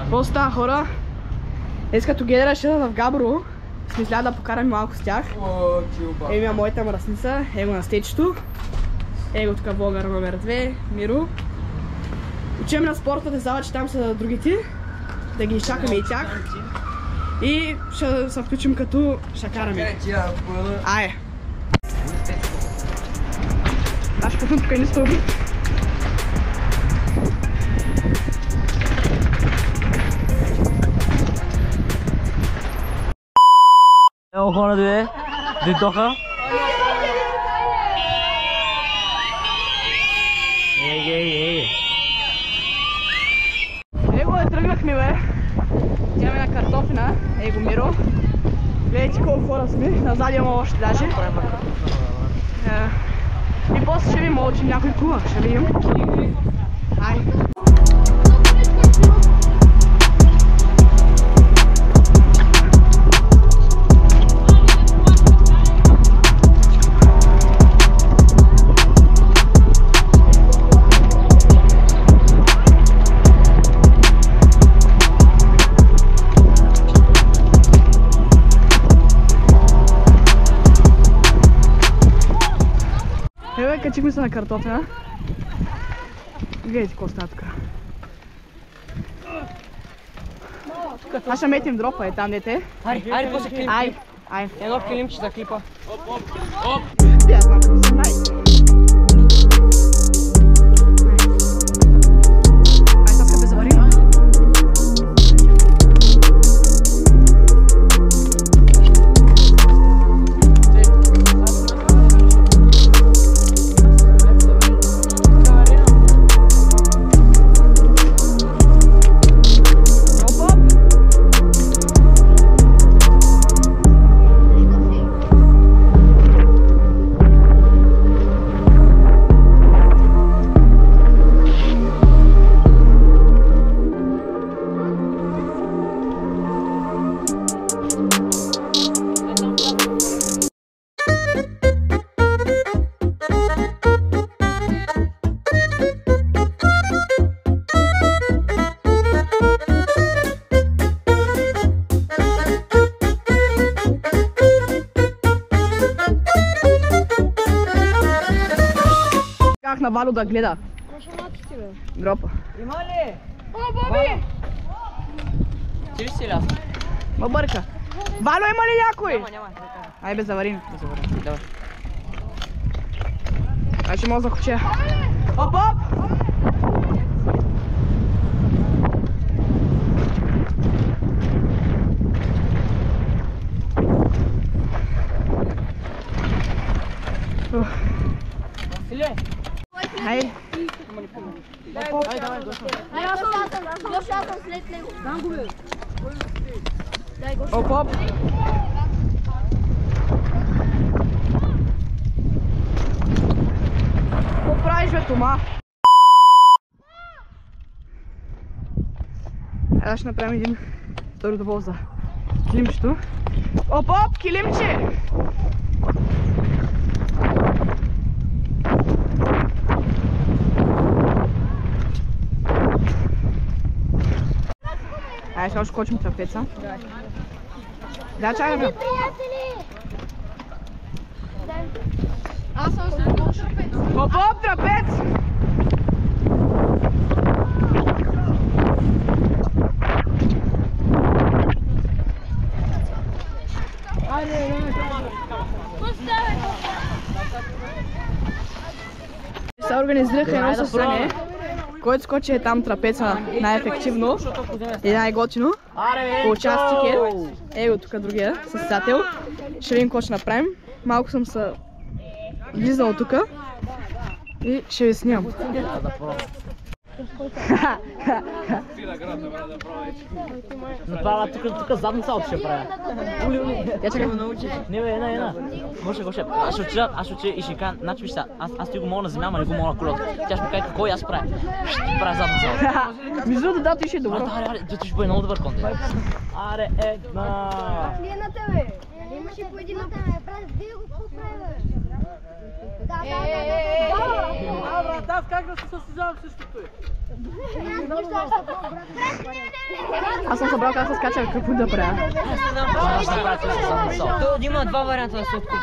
Какво става, хора? Днес като гледа ще в Габрово. Смисля да покарам малко с тях. Ева моята мръсница, его на стечето. Его тук влогър номер 2, Миро. Учим на спортната зала, че там са другите. Да ги изчакаме и тях. И ще се включим като ще караме. Ай! Аз ще пътвам тук и не стълби. Evo hora de toca. Его тръгнахме, бе. Тяме на картофина. Его Миро. Гледайте колко хора сме. Назад има още даже. И после ще ви мълчим някой кула. Ще видим. Ай. Качихме се на картофина. Гледайте какво става тук. Аз ще метим дропа, е там дете. Айде, после клип. Ай. Едно климче за клипа. Оп! Аз малко да се знае. Ай, топка бе заварим. На Вало да гледа. Дропа. Има ли? О, Боби! Ти ли си ляс? Ма бърка. Вало, има ли някой? Няма. Ай бе, заварим. Давай. Ай, ще мога да закуча. Оп! Василе! Ай! Давай, дошла. Аз съм след него. Там го бе. Оп! Какво правиш, бе, Тома? Аз ще направим един втори добъл за килимчето. Оп, килимче! Ай, сега ще скочим трапеца. Да, чакай, бе. Аз съм след трапец. Оп, трапец! Се организираха едно състезание. Който скочи е там трапеца най-ефективно и най-готино. Получава стикер. Его тук другия състезател. Ще видим какво ще направим. Малко съм се влизнал тук и ще ви снимам. Направя тук задно салто ще правя. Я чакай. Не бе, една. Гоше. Аз ще отида и ще кажа, значи виж сега, аз ти го мога на земя, ама не го мога на колелото. Тя ще ми каже какво и аз правя. Ще правя задно салто. Между другото, да, ти ще е добро. Аре, ти ще бъде много добър контент. Аре, една. Клиената, бе. Имаше по един на тебе. Прави, вие го какво прави, бе? А, брат, аз как да се състезавам срещу той? Аз съм събрал как се скача какъв път да правя. То има два варианта да се откупи.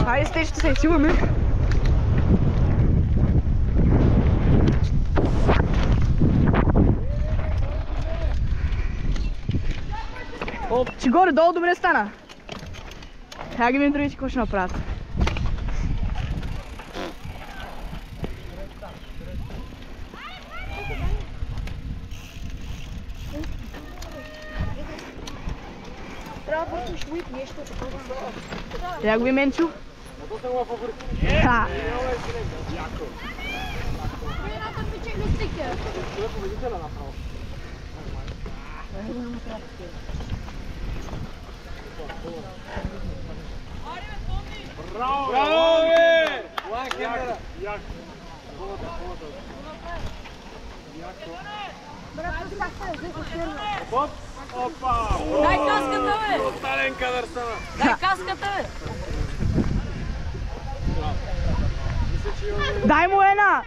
Хайде, стей, ще се силаме. Че горе-долу добре стана. Сега ги видим другите какво ще направят. Трябва да вършиш уик нещо такова. Я го ви, Менчо. Ха! Едната пичек на стике. Браво, бе! Яко. Опа! Дай каската, бе! Тотален кадър стана. Дай каската, бе! Дай му една!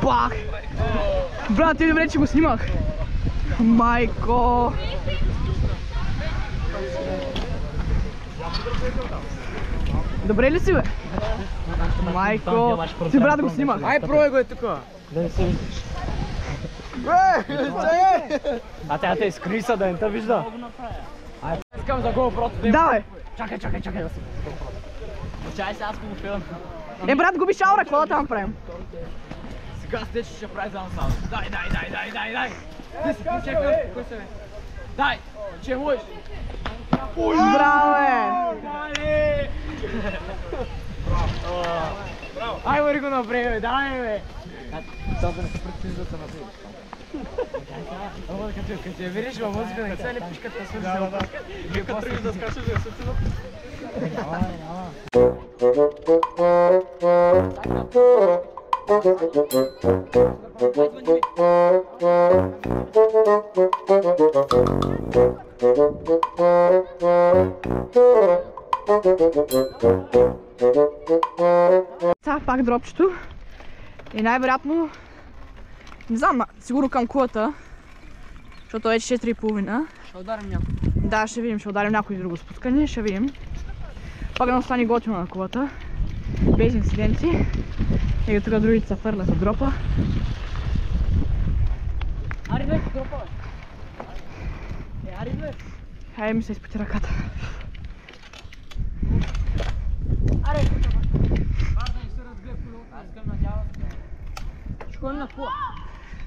Бах! Брат, ти добре, че го снимах. Майко! Добре ли си, бе? Майко! Ти, брат, го снимах. Ай, пробай го е тук. Да не се виждаш. А тя те изкриса да не те вижда. Искам за GoPro-то. Да, бе! Чакай да си. Чай се, аз го филм. Е, брат, губи шаура, какво да там правим? Сега Стечо ще прави само. Дай. Ти си чекай, кой се бе? Дай, че можеш. Браво, бе! Дали! Ай, мори го напред, бе, дай, бе! Само да не се предпиздат се напред. Ама като я видиш във музика, не се ли пишката да свърши за опаска? Вие като тръгнеш да скачаш, да я свърши за Сега пак дропчето. И най-вероятно, не знам, сигурно към кулата, защото е 4,5. Ще ударим някой. Да, ще видим, ще ударим някой друго спускане, ще видим. Пак да остане готино на кулата, без инциденти. И тук другите се фърлят от дропа. Ари, бе, дропа, бе. Ари, бе. Хайде ми се изпоти ръката. Аре, школи на кула.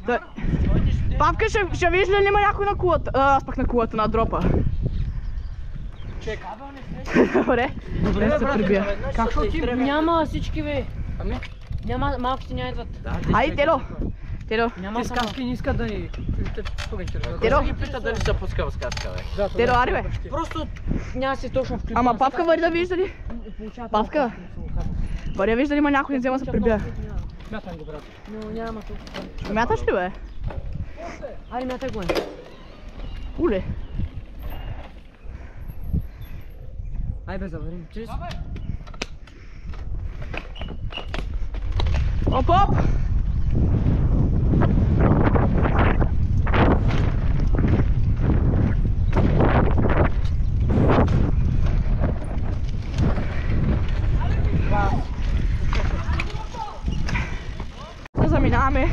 Да. Папка, ще видиш ли има някой на кулата? Аз пак на кулата, на дропа. Чека. Добре. Добре се прибия. Как ще отим? Няма всички, бе. Ами? Няма, малките няма идват. Айде, Тело. Тело. Няма Те само. сказки не искат да ни... Тело. Ги пита дали се пуска в сказка, бе. Тело, ари, бе. Просто няма си точно включен. Ама папка вари да вижда ли? Папка. Вари да вижда ли има някой не взема се прибия. Мятам го, брат. Но няма тук. Мяташ ли, бе? Ари, мятай го, Уле. Ай, бе, заварим. Чрез. Оп, оп! Заминаваме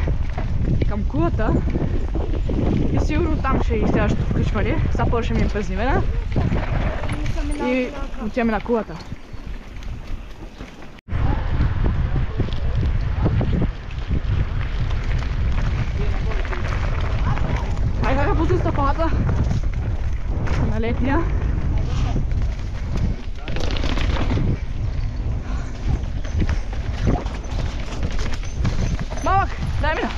към кулата и сигурно там ще и следващото включване. Сега първо ще ми пазнивена и отиваме на кулата. Ай, как пусна стъпалата на летния. Малък, дай мина.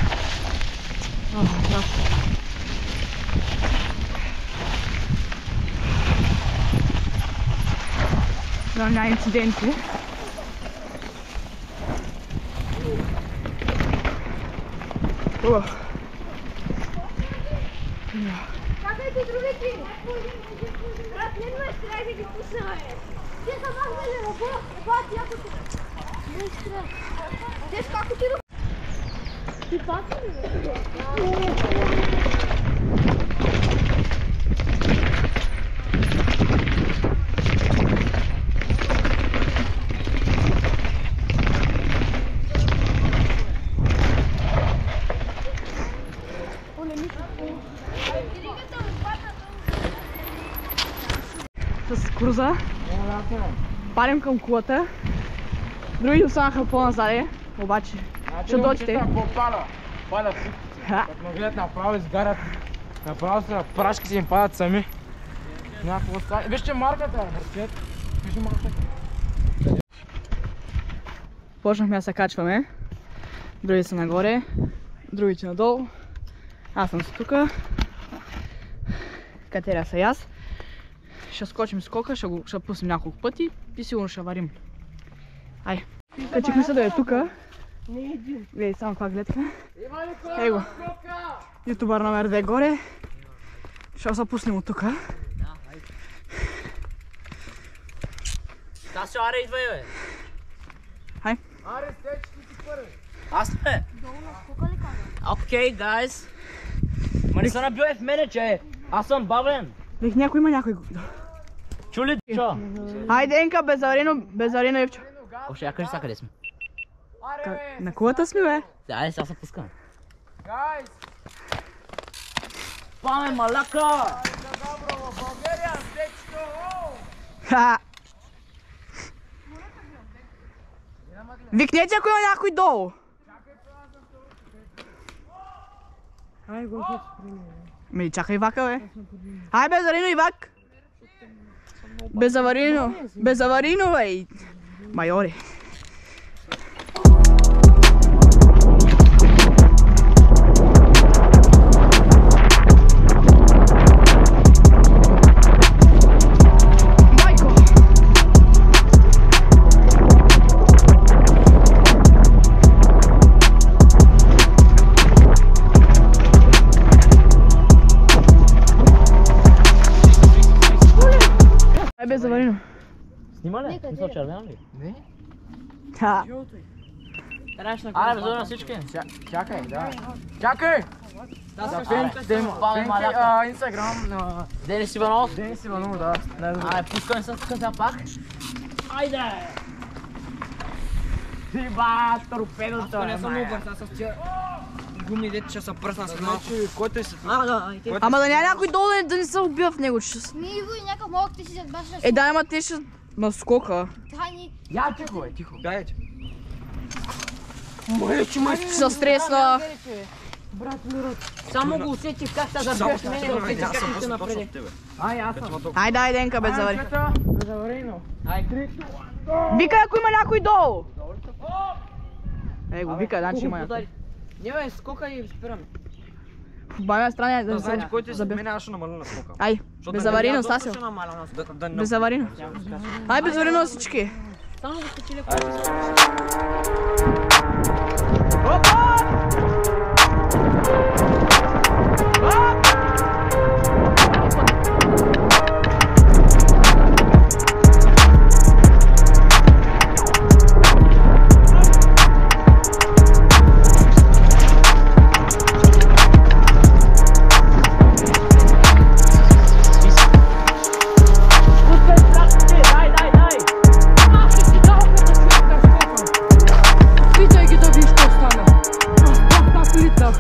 Да, няма инциденти. Чакайте другите! Брат, не ме стряй да ги пусна, бе! Те са махнали ръбо, бат, якото! Не стряй! Теш, како ти ръбо? Ти пати ли, бе? С круза. Палим към кулата. Другите останаха по-назаде, обаче ще дойдете. Палят всички. Като ме гледат направо изгарят. Направо са прашки си им падат сами. Някакво стане. Вижте марката, братчет. Вижте марката. Почнахме да се качваме. Другите са нагоре, другите надолу. Аз съм си тука. Катеря са и аз. Ще скочим скока, ще пуснем няколко пъти и сигурно ще варим. Ай. Качихме се да е тука. Гледай само каква гледка. Его. Ютубър номер 2 горе. Ще се пуснем от тука. Стасио, аре, идвай, бе! Хай. Аре, стечи ти първи. Аз бе! Окей, гайс. Ма не се набивай в мене, че аз съм бавен. Вих някой има някой. Чули, чо? Хайде, Енка, безаварено Евчо. Още я кажи сега къде сме. На кулата сме, бе. Айде, сега се пускам. Гайс! Паме, малака! Добро, в България, стечето! Ха! Викнете, ако има някой долу. Ми, чакай Ивака, бе. Ай, безаварено Ивак. Безаварено, бе. Майоре. Безаварено. Снима ли? Смисъл червено ли? Не? Ха. Аре, безаварено на всички. Чакай, да. Чакай! Паме, малака. Инстаграм на Денис Иванов. Денис Иванов, да. Аре, пускаме се тук сега пак. Айде! Ти ба, торпедото е, мая. Гуми, дете ще се пръсна с малко. Който е се... Ама да няма някой долу да не се убива в него. Ми идва и някакъв малък ти си зад баша. Е, да, ама те ще наскока. Тайни. Я, тихо, бе, тихо. Дайте. Ще се стресна. Само го усетих как се забиваш мене, усетих как ти се напреди. Ай, аз съм. Айде, айде, Енка, безаварено. Безаварено. Вика, ако има някой долу. Е, го вика, значи има някой. Не, бе, скока и спираме. В бавя страна да се Който е с забива. мен, аз ще намаля на скока. Ай, безаварено, Стасио. Безаварено. Ай, безаварено на всички. Само го скачили. Питай ги да видиш какво стана. Пак лица.